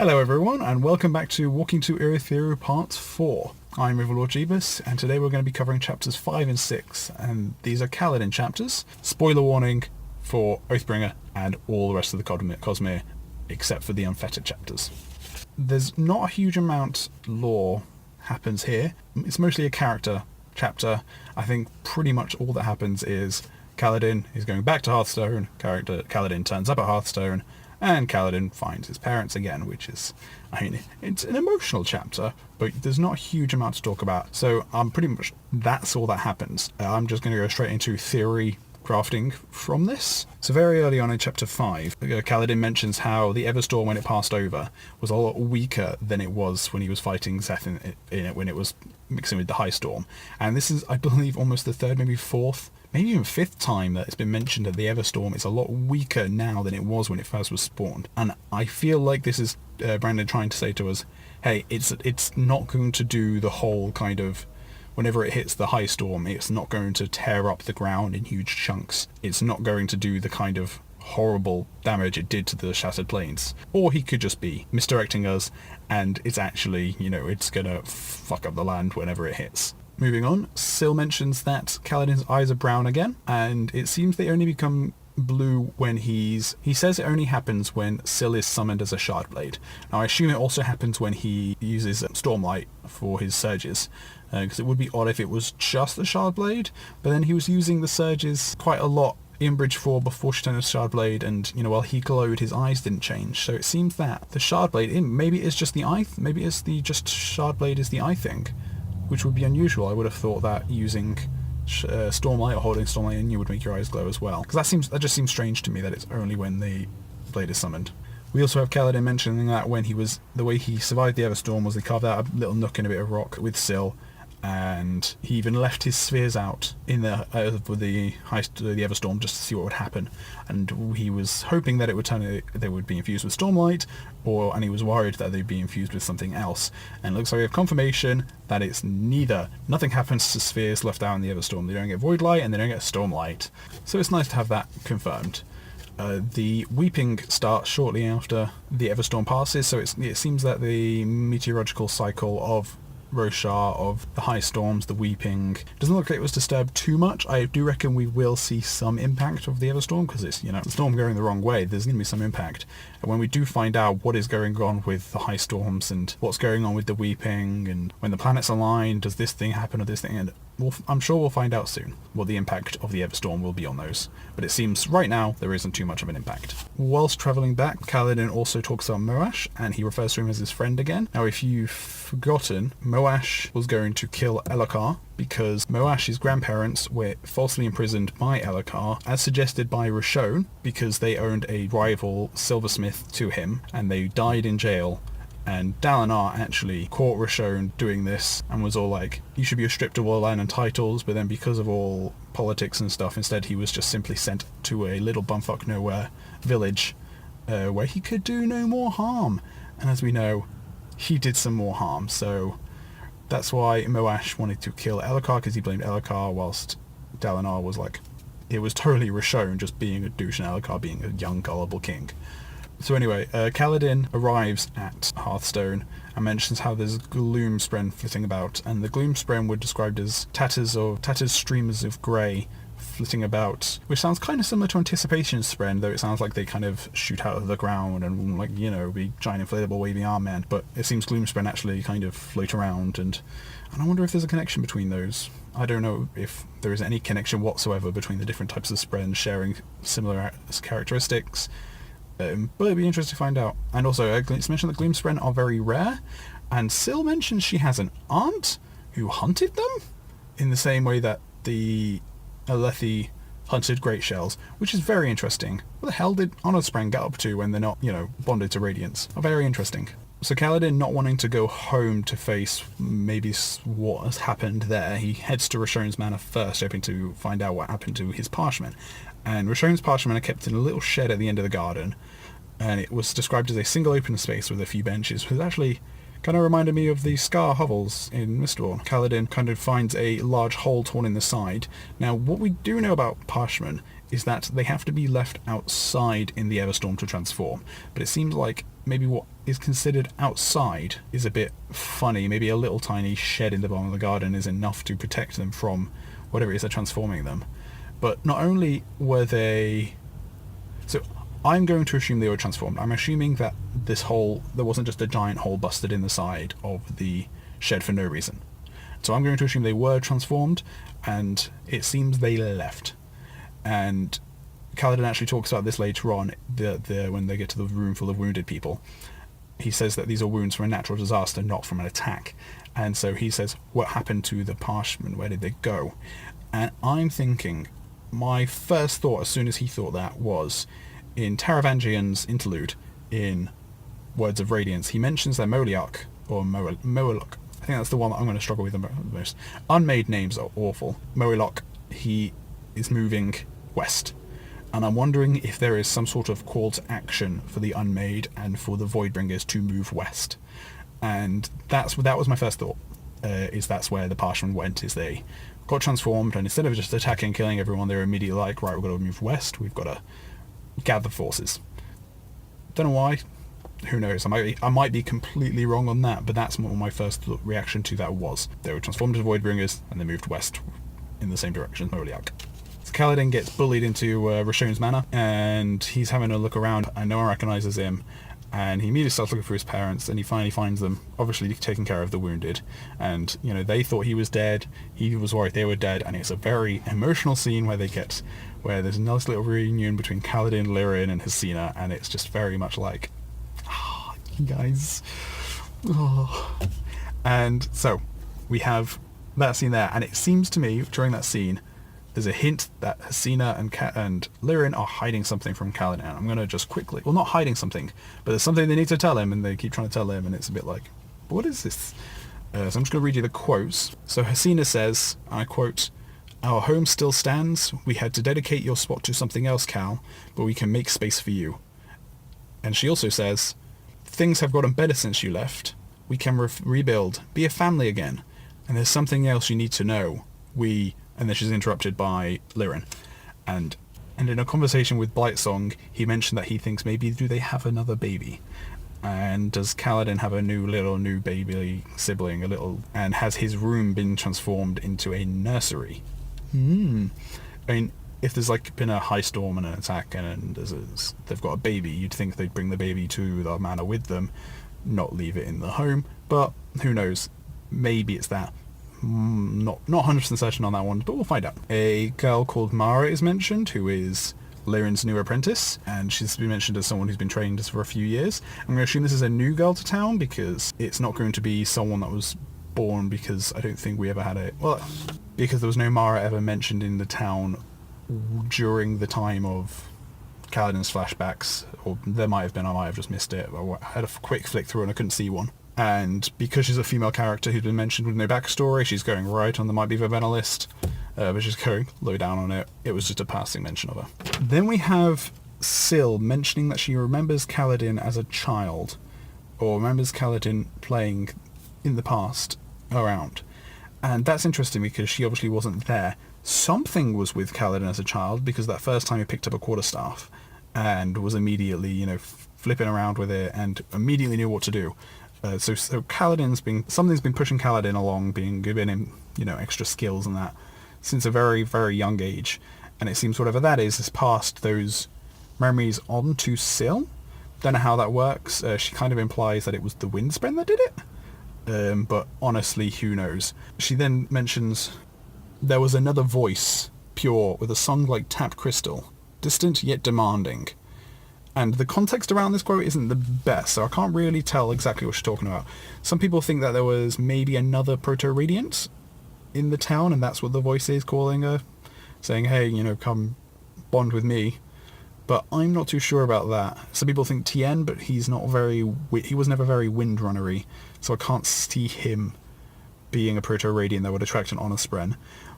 Hello everyone, and welcome back to Walking to Urithiru Part 4. I'm Riverlord Jeebus, and today we're going to be covering chapters 5 and 6, and these are Kaladin chapters. Spoiler warning for Oathbringer and all the rest of the Cosmere, except for the Unfettered chapters. There's not a huge amount lore happens here. It's mostly a character chapter. I think pretty much all that happens is Kaladin is going back to Hearthstone, Kaladin turns up at Hearthstone, and Kaladin finds his parents again, which is, it's an emotional chapter, but there's not a huge amount to talk about. So pretty much that's all that happens. I'm just going to go straight into theory crafting from this. So very early on in chapter 5, Kaladin mentions how the Everstorm, when it passed over, was a lot weaker than it was when he was fighting Seth in it, when it was mixing with the High Storm. And this is, I believe, almost the third, maybe fourth, maybe even fifth time that it's been mentioned that the Everstorm is a lot weaker now than it was when it first was spawned. And I feel like this is Brandon trying to say to us, hey, it's not going to do the whole kind of, whenever it hits the High Storm, it's not going to tear up the ground in huge chunks. It's not going to do the kind of horrible damage it did to the Shattered Plains. Or he could just be misdirecting us, and it's actually, it's gonna fuck up the land whenever it hits. Moving on, Syl mentions that Kaladin's eyes are brown again, and it seems they only become blue when he says it only happens when Syl is summoned as a Shardblade. Now I assume it also happens when he uses Stormlight for his surges, because it would be odd if it was just the Shardblade, but then he was using the surges quite a lot in Bridge 4 before she turned into Shardblade, and while he glowed, his eyes didn't change. So it seems that the Shardblade, maybe it's just the eye, maybe it's just Shardblade is the eye thing, which would be unusual. I would have thought that using Stormlight or holding Stormlight in you would make your eyes glow as well, because that just seems strange to me that it's only when the blade is summoned. We also have Kaladin mentioning that the way he survived the Everstorm was he carved out a little nook in a bit of rock with Syl, and he even left his spheres out in the Everstorm just to see what would happen. And he was hoping that they would be infused with Stormlight, and he was worried that they'd be infused with something else. And it looks like we have confirmation that it's neither. Nothing happens to spheres left out in the Everstorm. They don't get Void Light and they don't get Stormlight. So it's nice to have that confirmed. The weeping starts shortly after the Everstorm passes, so it seems that the meteorological cycle of Roshar, of the high storms, the weeping, doesn't look like it was disturbed too much. I do reckon we will see some impact of the Everstorm, because it's, the storm going the wrong way, there's going to be some impact. And when we do find out what is going on with the high storms and what's going on with the weeping, and when the planets align, does this thing happen or this thing, and I'm sure we'll find out soon what the impact of the Everstorm will be on those. But it seems right now there isn't too much of an impact. Whilst travelling back, Kaladin also talks about Moash, and he refers to him as his friend again. Now if you've forgotten, Moash was going to kill Elhokar because Moash's grandparents were falsely imprisoned by Elhokar, as suggested by Roshone, because they owned a rival silversmith to him, and they died in jail. And Dalinar actually caught Roshone doing this and was all like, you should be stripped of all land and titles, but then because of all politics and stuff, instead he was just simply sent to a little bumfuck nowhere village where he could do no more harm. And as we know, he did some more harm, so that's why Moash wanted to kill Elhokar, because he blamed Elhokar, whilst Dalinar was like, it was totally Roshone just being a douche and Elhokar being a young gullible king. So anyway, Kaladin arrives at Hearthstone and mentions how there's gloom spren flitting about, and the gloom spren were described as tattered streamers of grey flitting about, which sounds kind of similar to Anticipation spren, though it sounds like they kind of shoot out of the ground and be giant inflatable waving arm men. But it seems gloom spren actually kind of float around, and I wonder if there's a connection between those. I don't know if there is any connection whatsoever between the different types of spren sharing similar characteristics. But it'd be interesting to find out. And also, it's mentioned that gloom spren are very rare, and Syl mentions she has an aunt who hunted them in the same way that the Alethi hunted great shells, which is very interesting. What the hell did Honorspren get up to when they're not, bonded to Radiance? Very interesting. So Kaladin, not wanting to go home to face maybe what has happened there, he heads to Roshone's manor first, hoping to find out what happened to his parchment. And Roshone's parchment are kept in a little shed at the end of the garden, and it was described as a single open space with a few benches, which actually kind of reminded me of the Scar hovels in Mistborn. Kaladin kind of finds a large hole torn in the side. Now, what we do know about parchment is that they have to be left outside in the Everstorm to transform, but it seems like maybe what is considered outside is a bit funny. Maybe a little tiny shed in the bottom of the garden is enough to protect them from whatever it is they're transforming them. But not only were they... So I'm going to assume they were transformed. I'm assuming that there wasn't just a giant hole busted in the side of the shed for no reason. So I'm going to assume they were transformed, and it seems they left. And Kaladin actually talks about this later on, when they get to the room full of wounded people. He says that these are wounds from a natural disaster, not from an attack. And so he says, what happened to the parchment? Where did they go? And I'm thinking, my first thought as soon as he thought that was, in Taravangian's interlude, in Words of Radiance, he mentions that Moliarch, or Moelok, I think that's the one that I'm going to struggle with the most. Unmade names are awful. Moelok, he is moving west. And I'm wondering if there is some sort of call to action for the Unmade and for the Voidbringers to move west. And that was my first thought, is that's where the Parchment went, is they got transformed, and instead of just attacking and killing everyone, they were immediately like, right, we've got to move west, we've got to gather forces. Don't know why, who knows, I might be completely wrong on that, but that's what my first reaction to that was. They were transformed into Voidbringers, and they moved west in the same direction as Moliarch. So Kaladin gets bullied into Rashon's manor, and he's having a look around, and no one recognises him, and he immediately starts looking for his parents, and he finally finds them, obviously taking care of the wounded. And, they thought he was dead, he was worried they were dead, and it's a very emotional scene where there's a nice little reunion between Kaladin, Lyrin, and Hasina, and it's just very much like, you guys. Oh. And so, we have that scene there, and it seems to me, during that scene, there's a hint that Hasina and Lyrin are hiding something from Kaladin. I'm going to just quickly... Well, not hiding something, but there's something they need to tell him, and they keep trying to tell him, and it's a bit like, what is this? So I'm just going to read you the quotes. So Hasina says, I quote, "Our home still stands. We had to dedicate your spot to something else, Cal, but we can make space for you." And she also says, "Things have gotten better since you left. We can rebuild, be a family again. And there's something else you need to know. And then she's interrupted by Lyrin. And in a conversation with Blightsong, he mentioned that he thinks maybe do they have another baby? And does Kaladin have a new baby sibling, and has his room been transformed into a nursery? I mean, if there's been a high storm and an attack and they've got a baby, you'd think they'd bring the baby to the manor with them, not leave it in the home, but who knows, maybe it's that. Not 100% certain on that one, but we'll find out. A girl called Mara is mentioned, who is Lyrin's new apprentice, and she's been mentioned as someone who's been trained for a few years. I'm going to assume this is a new girl to town, because it's not going to be someone that was born, because I don't think we ever had it. Well, because there was no Mara ever mentioned in the town during the time of Kaladin's flashbacks, or there might have been, I might have just missed it. I had a quick flick through and I couldn't see one. And because she's a female character who's been mentioned with no backstory, she's going right on the might be Vivenna list, but she's going low down on it. It was just a passing mention of her. Then we have Syl mentioning that she remembers Kaladin as a child, or remembers Kaladin playing in the past around. And that's interesting because she obviously wasn't there. Something was with Kaladin as a child, because that first time he picked up a quarterstaff and was immediately, flipping around with it and immediately knew what to do. So something's been pushing Kaladin along, giving him, extra skills and that since a very, very young age. And it seems whatever that is passed those memories on to Syl. Don't know how that works. She kind of implies that it was the Windspren that did it. But honestly, who knows? She then mentions there was another voice, pure, with a song like tapped crystal, distant yet demanding. And the context around this quote isn't the best, so I can't really tell exactly what she's talking about. Some people think that there was maybe another Proto-Radiant in the town, and that's what the voice is calling her, saying, hey, come bond with me. But I'm not too sure about that. Some people think Tien, but he was never very windrunnery, so I can't see him being a Proto-Radiant that would attract an Honor-Spren.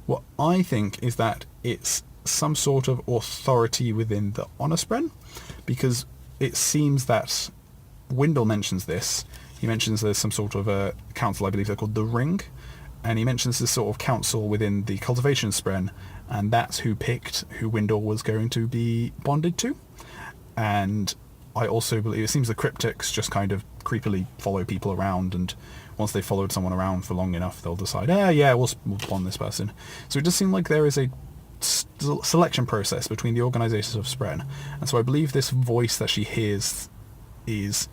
What I think is that it's some sort of authority within the Honor-Spren, because it seems that Windle mentions this. He mentions there's some sort of a council, I believe they're called the Ring, and he mentions this sort of council within the Cultivation Spren, and that's who picked who Windle was going to be bonded to. And I also believe it seems the cryptics just kind of creepily follow people around, and once they've followed someone around for long enough, they'll decide, we'll bond this person. So it does seem like there is a selection process between the organizations of Spren, and so I believe this voice that she hears is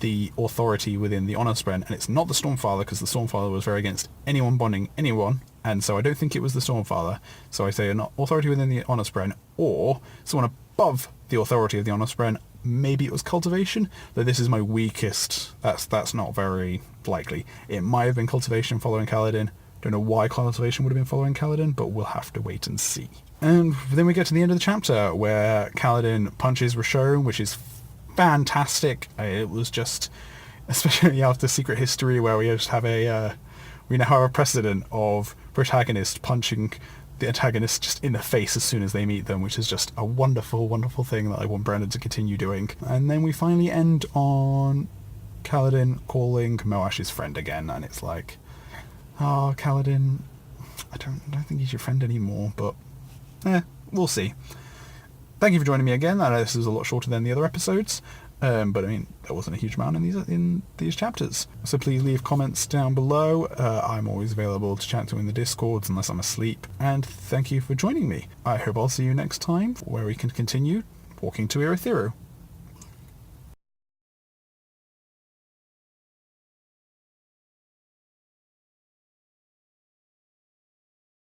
the authority within the Honor Spren, and it's not the Stormfather, because the Stormfather was very against anyone bonding anyone, and so I don't think it was the Stormfather. So I say an authority within the Honor Spren, or someone above the authority of the Honor Spren. Maybe it was cultivation, though this is my weakest. That's not very likely. It might have been cultivation following Kaladin. Don't know why cultivation would have been following Kaladin, but we'll have to wait and see. And then we get to the end of the chapter, where Kaladin punches Rashomon, which is fantastic. It was just, especially after Secret History, where we just have we now have a precedent of protagonists punching the antagonist just in the face as soon as they meet them, which is just a wonderful, wonderful thing that I want Brandon to continue doing. And then we finally end on Kaladin calling Moash his friend again, and it's like, oh, Kaladin, I don't think he's your friend anymore, but we'll see. Thank you for joining me again. I know this is a lot shorter than the other episodes, but I mean, there wasn't a huge amount in these chapters. So please leave comments down below. I'm always available to chat to in the Discords unless I'm asleep. And thank you for joining me. I hope I'll see you next time, where we can continue walking to Urithiru.